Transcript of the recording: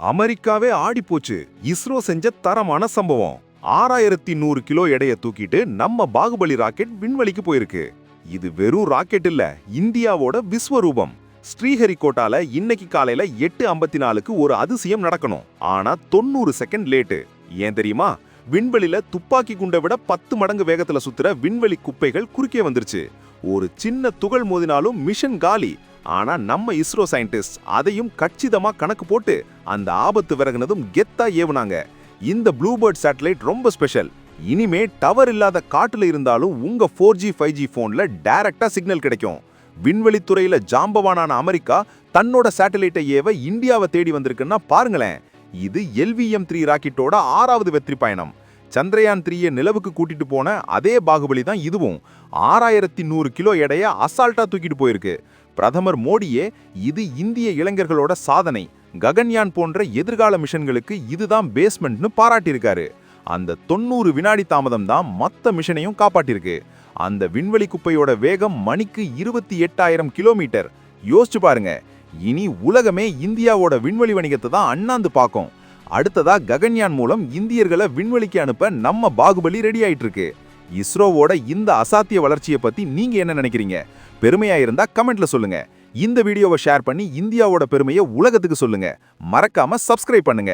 அமெரிக்காவே ஆடிப்போச்சு. இஸ்ரோ செஞ்ச தரமான சம்பவம். 6100 கிலோ எடையை தூக்கிட்டு நம்ம பாகுபலி ராக்கெட் விண்வெளிக்கு போயிருக்கு. இது வெறும் ராக்கெட் இல்ல, இந்தியாவோட விஸ்வரூபம். ஸ்ரீஹரிகோட்டால இன்னைக்கு காலையில 8:54க்கு ஒரு அதிசயம் நடக்கணும். ஆனா 90 செகண்ட் லேட்டு. ஏன் தெரியுமா? விண்வெளியில துப்பாக்கி குண்டை விட 10 மடங்கு வேகத்துல சுத்துற விண்வெளி குப்பைகள் குறுக்கே வந்துருச்சு. ஒரு சின்ன துகள் மோதினாலும் மிஷன் காலி. ஆனா நம்ம இஸ்ரோ சயின்டிஸ்ட் அதையும் கச்சிதமா கணக்கு போட்டு அந்த ஆபத்து விலகுனதும் கெத்தா ஏவுனாங்க. இந்த ப்ளூபேர்ட் சேட்டலைட் ரொம்ப ஸ்பெஷல். இனிமே டவர் இல்லாத காட்டுல இருந்தாலும் உங்க 4G 5G போன்ல டைரக்டா சிக்னல் கிடைக்கும். விண்வெளித்துறையில ஜாம்பவானான அமெரிக்கா தன்னோட சேட்டலைட்டை ஏவ இந்தியாவை தேடி வந்திருக்குன்னா பாருங்களேன். இது LVM-3 ராக்கெட்டோட 6வது வெற்றி பயணம். சந்திரயான் 3 நிலவுக்கு கூட்டிட்டு போன அதே பாகுபலி தான் இதுவும். 6100 கிலோ எடைய அசால்ட்டா தூக்கிட்டு போயிருக்கு. பிரதமர் மோடியே இது இந்திய இளைஞர்களோட சாதனை, ககன்யான் போன்ற எதிர்கால மிஷன்களுக்கு இதுதான் பேஸ்மெண்ட்னு பாராட்டியிருக்காரு. அந்த 90 வினாடி தாமதம் தான் மொத்த மிஷனையும் காப்பாட்டிருக்கு. அந்த விண்வெளி குப்பையோட வேகம் மணிக்கு 28,000 கிலோமீட்டர். யோசிச்சு பாருங்க. இனி உலகமே இந்தியாவோட விண்வெளி வணிகத்தை தான் அண்ணாந்து பார்க்கும். அடுத்ததா ககன்யான் மூலம் இந்தியர்களை விண்வெளிக்கு அனுப்ப நம்ம பாகுபலி ரெடி ஆயிட்டு இருக்கு. இஸ்ரோவோட இந்த அசாத்திய வளர்ச்சியை பத்தி நீங்க என்ன நினைக்கிறீங்க? பெருமையா இருந்தா கமெண்ட்ல சொல்லுங்க. இந்த வீடியோவை ஷேர் பண்ணி இந்தியாவோட பெருமையை உலகத்துக்கு சொல்லுங்க. மறக்காம சப்ஸ்கிரைப் பண்ணுங்க.